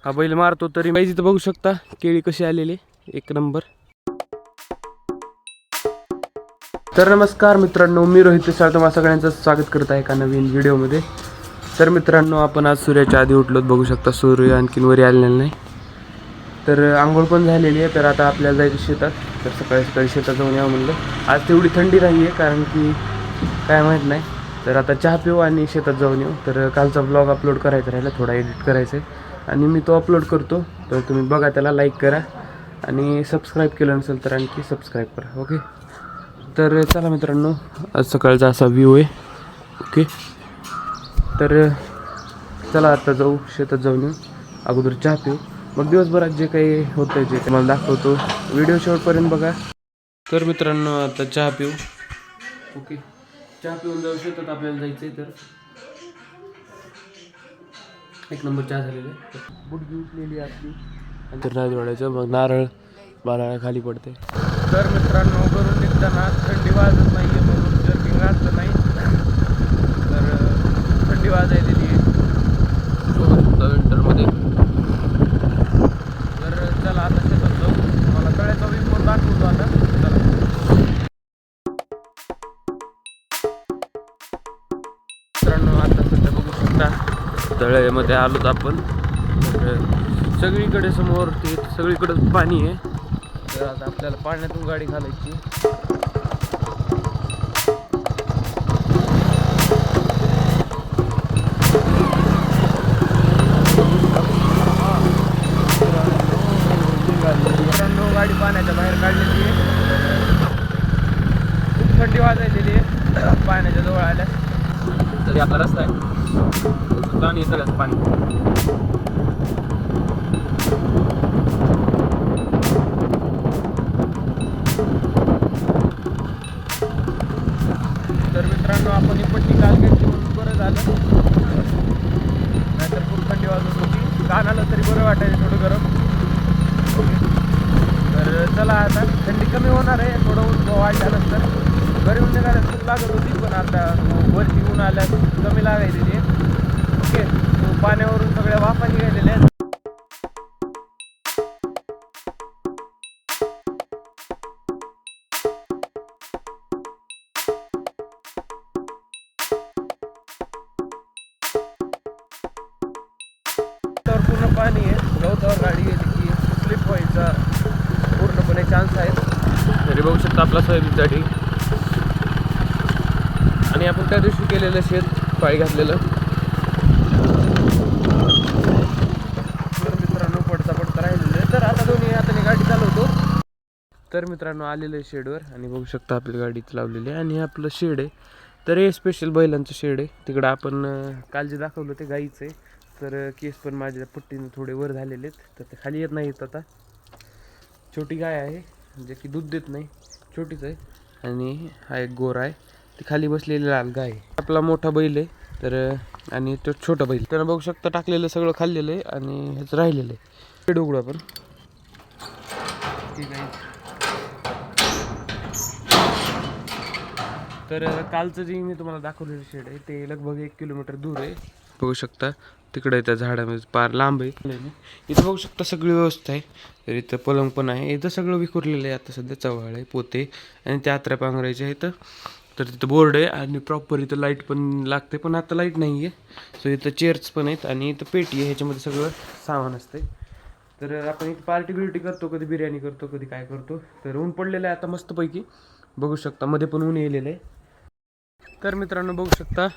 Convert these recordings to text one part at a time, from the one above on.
हा बैल मारतो तरी पाहिजे तर बघू शकता केळी कशी आलेली एक नंबर. तर नमस्कार मित्रांनो, मी रोहित सर तुम्हा सगळ्यांचं स्वागत करत आहे एका नवीन व्हिडिओमध्ये. तर मित्रांनो, आपण आज सूर्याच्या आधी उठलोत. बघू शकता सूर्य आणखीन वरी आलेला नाही. तर आंघोळ पण झालेली आहे. तर आता आपल्याला जायचं शेतात. तर सकाळी सकाळी शेतात जाऊन यावं म्हणलं. आज तेवढी थंडी नाही आहे कारण की काय माहीत नाही. तर आता चहा पिऊ आणि शेतात जाऊन येऊ. तर कालचा ब्लॉग अपलोड करायचा राहिला, थोडा एडिट करायचा आहे आणि मी तो अपलोड करतो. तर तुम्ही बघा, त्याला लाईक करा आणि सबस्क्राईब केलं नसेल तर आणखी सबस्क्राईब करा. ओके, तर चला मित्रांनो, आज सकाळचा असा व्ह्यू आहे. ओके, तर चला आता जाऊ शेतात जाऊन येऊ. अगोदर चहा पिऊ, मग दिवसभरात जे काही होतं आहे जे काही मला दाखवतो. व्हिडिओ शेवटपर्यंत बघा. तर मित्रांनो, आता चहा पिऊ. ओके, चहा पिऊन जाऊ शेतात. आपल्याला जायचं आहे. तर एक नंबर चहा झालेला आहे. बुडगी उठलेली आपली तर नाही जोडायचं, मग नारळ बाळा खाली पडते. तर मित्रांनो, घरून निघताना थंडी वाजत नाही आहे म्हणून जर्किंग घातलं नाही. तर थंडी वाजायलेली आहे विंटरमध्ये. तर चला आता शेतात जाऊ. मला तळ्याचा व्ह्यू पण दाखवतो आता. चला मित्रांनो, आता सध्या बघू शकता तळ्यामध्ये आलोत आपण. तर सगळीकडे समोर ते सगळीकडे पाणी आहे. तर आता आपल्याला पाण्यातून गाडी घालायची. मित्रांनो, गाडी पाण्याच्या बाहेर काढलेली आहे. खूप थंडी वाजायलेली आहे पाण्याच्या जवळ आल्या. तरी आपला रस्ता आहे पाणी, सगळ्यात पाणी. तर मित्रांनो, आपण ही पट्टी काल घेतली म्हणून बरं झालं, नाहीतर खूप थंडी वाजत होती. कानाला तरी बरं वाटायचं थोडं गरम. तर चला, आता थंडी कमी होणार आहे थोडं ऊन वाढल्यानंतर. घरी ऊन निघायला खूप लागत होती, पण आता वरती ऊन आल्या कमी लागायची. ओके, पाण्यावरून सगळ्या वाफा निघालेल्या आहेत. तर पूर्ण पाणी आहे. गवतावर गाडी गेली की स्लिप व्हायचा पूर्णपणे चान्स आहे. तरी बघू शकता आपला सोयाबीनसाठी. आणि आपण त्या दिवशी केलेलं शेत पाळी घातलेलं. तर मित्रांनो, पडता राहिलेलं आहे. तर आता दोन्ही हाताने गाडी चालवतो. तर मित्रांनो, आलेलं आहे शेडवर आणि बघू शकता आपली गाडीच लावलेली आहे. आणि आपलं शेड आहे. तर हे स्पेशल बैलांचं शेड आहे. तिकडं आपण काल जे दाखवलं ते गाईचं आहे. तर केस पण माझ्या पट्टीने थोडे वर झालेले आहेत, तर ते खाली येत नाहीत. आता छोटी गाय आहे जे की दूध देत नाही, छोटीच आहे. आणि हा एक गोरा आहे, ती खाली बसलेली लाल गाय आहे. आपला मोठा बैल आहे. तर आणि तो छोटा बैल. त्यानं बघू शकता टाकलेलं सगळं खाल्लेलं आहे आणि ह्याचं राहिलेलं आहे. शेड उघडू आपण. ठीक आहे. तर कालचं जे मी तुम्हाला दाखवलेलं शेड आहे ते लगभग 1 किलोमीटर दूर आहे. बघू शकता तिकडे त्या झाडामध्ये पार लांब आहे. इथं बघू शकता सगळी व्यवस्था आहे. तर इथं पलंग पण आहे. इथं सगळं विखुरलेलं आहे. आता सध्या चव्हाळ आहे, पोते आणि त्या आत्र्या पांघरायच्या इथं. तर तिथं बोर्ड आहे आणि प्रॉपर इथं लाईट पण लागते, पण आता लाईट नाही आहे. सो इथं चेअर्स पण आहेत आणि इथं पेटी आहे, ह्याच्यामध्ये सगळं सामान असते. तर आपण इथं पार्टी करतो, कधी बिर्याणी करतो, कधी काय करतो. तर ऊन पडलेलं आहे आता मस्तपैकी. बघू शकता मध्ये पण ऊन येलेलं आहे. तर मित्रांनो, बघू शकता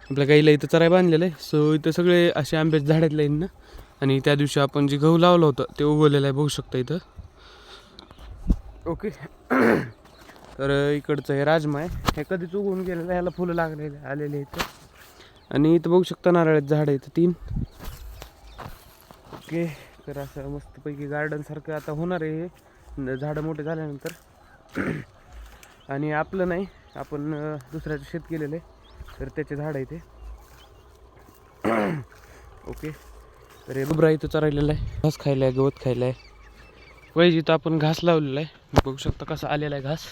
आपल्या गाईला इथं चराय बांधलेलं आहे. सो इथं सगळे असे आंब्याचे झाड आहेत लाईन. आणि त्या दिवशी आपण जे गहू लावलं होतं ते उगवलेलं आहे, बघू शकता इथं. ओके. तर इकडचं हे राजमा आहे, हे कधीच उगवून गेलेलं आहे, ह्याला फुलं लागलेले आलेले आहेत. आणि इथं बघू शकता नारळाचं झाड आहे इथं 3. ओके, तर असं मस्तपैकी गार्डनसारखं आता होणार आहे हे झाडं मोठे झाल्यानंतर. आणि आपलं नाही, आपण दुसऱ्याचं शेत केलेलं आहे, तर त्याचे झाड आहे ते. ओके, तर हे बुबरा इथं चरायलेला आहे, घास खायला आहे, गवत खायला आहे. पाहिजे तर आपण घास लावलेला आहे, बघू शकता कसा आलेला आहे घास.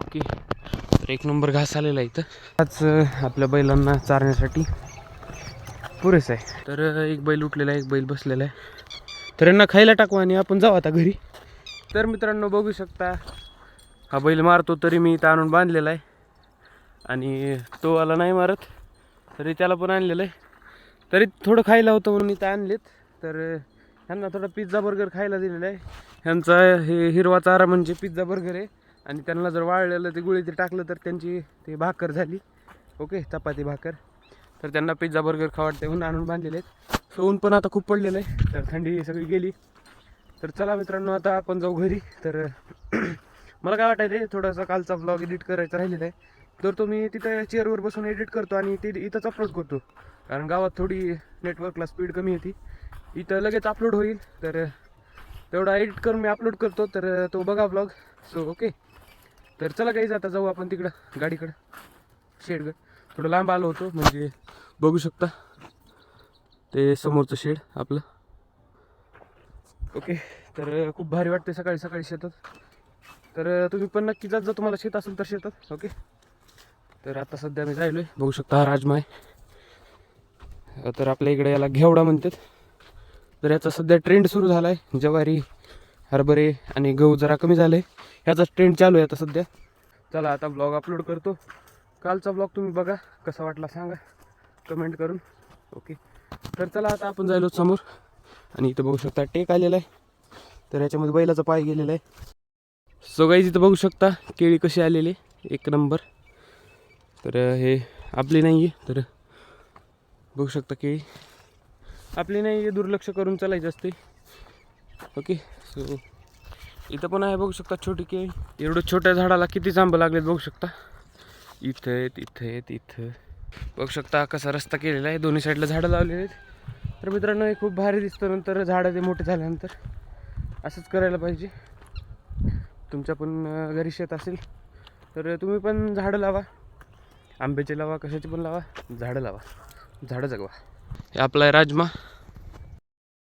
ओके, तर 1 नंबर घास आलेला आहे इथं. आज आपल्या बैलांना चारण्यासाठी. पुरेसं आहे. तर एक बैल उठलेला आहे, एक बैल बसलेला आहे. तर यांना खायला टाकू आणि आपण जाऊ आता घरी. तर मित्रांनो बघू शकता, हा बैल मारतो तरी मी इथं आणून बांधलेला आहे आणि तो आला नाही मारत तरी त्याला पण आणलेलं आहे. तरी थोडं खायला होतं म्हणून इथं आणलेत. तर ह्यांना थोडा पिझ्झा बर्गर खायला दिलेला आहे. ह्यांचा हे हिरवा चारा म्हणजे पिझ्झा बर्गर आहे आणि त्यांना जर वाळलेलं ते गुळी ते टाकलं तर त्यांची ते भाकर झाली. ओके, चपाती भाकर. तर त्यांना पिझ्झा बर्गर खावडते म्हणून आणून बांधलेले आहेत. सो ऊन पण आता खूप पडलेलं आहे, तर थंडी सगळी गेली. तर चला मित्रांनो आता आपण जाऊ घरी. तर मला काय वाटायचं आहे, थोडासा कालचा व्लॉग एडिट करायचा राहिलेला आहे, तर तो मी तिथं चेअरवर बसून एडिट करतो आणि ते इथंच अपलोड करतो. कारण गावात थोडी नेटवर्कला स्पीड कमी होती, इथं लगेच अपलोड होईल. तर तेवढा एडिट करून मी अपलोड करतो, तर तो बघा व्लॉग. सो ओके, तर चला काहीच आता जाऊ आपण तिकडं गाडीकडं, शेडकडं. थोडं लांब आलो होतो, म्हणजे बघू शकता ते समोरचं शेड आपलं. ओके, तर खूप भारी वाटते सकाळी सकाळी शेतात. तर तुम्ही पण नक्की जात जा, तुम्हाला शेत असेल तर शेतात. ओके, तर आता सध्या मी जायलो आहे. बघू शकता हा राजमा आहे. तर आपल्या इकडे याला घेवडा म्हणतात. तर याचा सध्या ट्रेंड सुरू झाला आहे. ज्वारी, हरभरे आणि गहू जरा कमी झाले, ह्याचा ट्रेंड चालू आहे आता सध्या. चला आता ब्लॉग अपलोड करतो. कालचा ब्लॉग तुम्ही बघा, कसा वाटला सांगा कमेंट करून. ओके, तर चला आता आपण जायलो समोर. आणि इथं बघू शकता टेक आलेला आहे, तर याच्यामध्ये बैलाचा पाय गेलेला आहे. सो गाईज इथं बघू शकता केळी कशी आलेली, एक नंबर. तर हे आपली नाही आहे, तर बघू शकता केळी आपली नाही आहे, दुर्लक्ष करून चालायचं असते. ओके, सो इथं पण आहे बघू शकता छोटी केळी. एवढं छोट्या झाडाला किती जांब लागलेत बघू शकता. इथं आहेत, इथं आहेत, इथं बघू शकता कसा रस्ता केलेला आहे, दोन्ही साईडला झाडं लावलेली आहेत. तर मित्रांनो हे खूप भारी दिसतं. नंतर झाडं ते मोठे झाल्यानंतर असंच करायला पाहिजे. तुमच्या पण घरी शेत असेल तर तुम्ही पण झाडं लावा, आंब्याचे लावा, कशाचे पण लावा, झाडं लावा, झाडं जगवा. हे आपला आहे राजमा.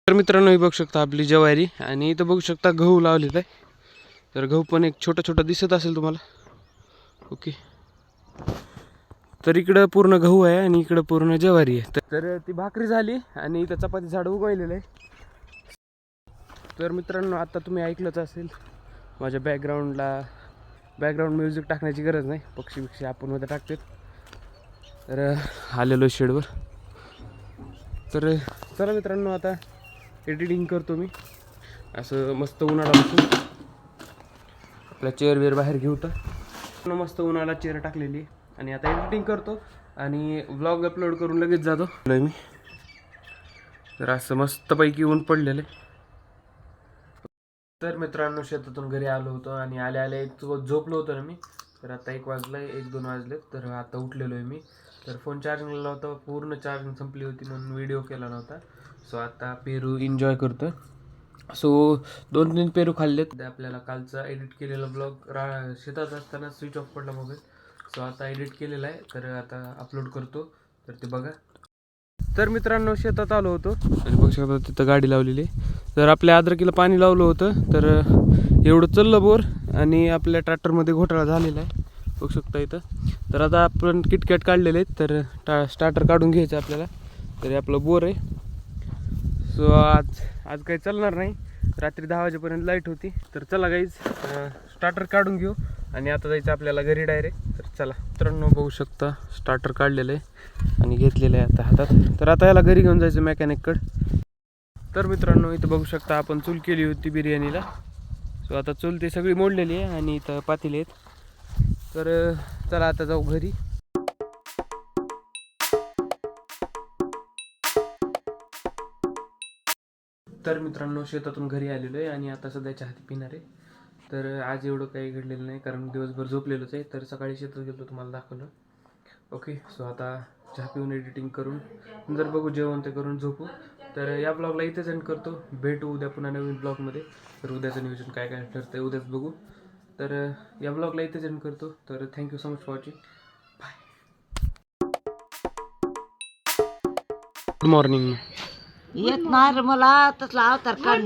तर मित्रांनो हे बघू शकता आपली ज्वारी आणि इथं बघू शकता गहू लावलेला आहे. तर गहू पण एक छोटा छोटा दिसत असेल तुम्हाला. ओके, तर इकडं पूर्ण गहू आहे आणि इकडं पूर्ण ज्वारी आहे. तर ती भाकरी झाली आणि इथं चपाती झाड उगवलेलं आहे. तर मित्रांनो आता तुम्ही ऐकलंच असेल, माझ्या बॅकग्राऊंड म्युझिक टाकण्याची गरज नाही, पक्षी आपण मध्ये टाकतात. तर आलेलो शेडवर. तर चला मित्रांनो आता एडिटिंग करतो मी असं मस्त उन्हाळा बसून. आपल्या चेअर वेअर बाहेर घेऊ, तर मस्त उन्हाळा चेअर टाकलेली आणि आता एडिटिंग करतो आणि व्लॉग अपलोड करून लगेच जातो मी. तर असं मस्तपैकी ऊन पडलेलं आहे. तर मित्रांनो शेतातून घरी आलो होतो आणि आले झोपलो होतो ना मी. तर आता 1 वाजला, 1-2 वाजलेत. तर आता उठलेलो आहे मी. तर फोन चार्जिंगला लावता, पूर्ण चार्जिंग संपली होती म्हणून व्हिडिओ केला नव्हता. सो आता पेरू एन्जॉय करतो. सो 2-3 पेरू खाल्लेत. आपल्याला कालचा एडिट केलेला ब्लॉग शेतात असताना स्विच ऑफ पडला मोबाईल. सो आता एडिट केलेला आहे, तर आता अपलोड करतो, तर ते बघा. तर मित्रांनो शेतात आलो होतो आणि बघू शकता तिथं गाडी लावलेली. तर आपल्या अद्रकीला पाणी लावलं होतं, तर एवढं चाललं बोर आणि आपल्या ट्रॅक्टरमध्ये घोटाळा झालेला आहे बघू शकता इथं. तर आता आपण किटकॅट काढलेले आहेत, तर स्टार्टर काढून घ्यायचं आपल्याला. तरी आपलं बोर आहे. सो आज काही चालणार नाही, रात्री 10 वाजेपर्यंत लाईट होती. तर चला गाईज स्टार्टर काढून घेऊ आणि आता जायचं आपल्याला घरी डायरेक्ट. तर चला मित्रांनो बघू शकता स्टार्टर काढलेलं आहे आणि घेतलेलं आहे आता हातात. तर आता याला घरी घेऊन जायचं मेकॅनिककडे. तर मित्रांनो इथं बघू शकता आपण चूल केली होती बिर्याणीला. सो आता चूल ती सगळी मोडलेली आहे आणि इथं पातेले आहेत. तर चला आता जाऊ घरी. तर मित्रांनो शेतातून घरी आलेलो आहे आणि आता सध्या चहा पिणार आहे. तर आज एवढं काही घडलेलं नाही कारण दिवसभर झोपलेलोच आहे. तर सकाळी शेतात गेलो तुम्हाला दाखवलं. ओके, सो आता चहा पिऊन एडिटिंग करून जर बघू जेवण ते करून झोपू. तर या ब्लॉगला इथेच एंड करतो. भेटू उद्या पुन्हा नवीन ब्लॉगमध्ये. तर उद्याचं नियोजन काय काय ठरतं आहे उद्याच बघू. तर या ब्लॉगला इथेच एंड करतो. तर thank you so much for watching. Bye. Good morning. येत नाही रे मला तसला अवतार काढ.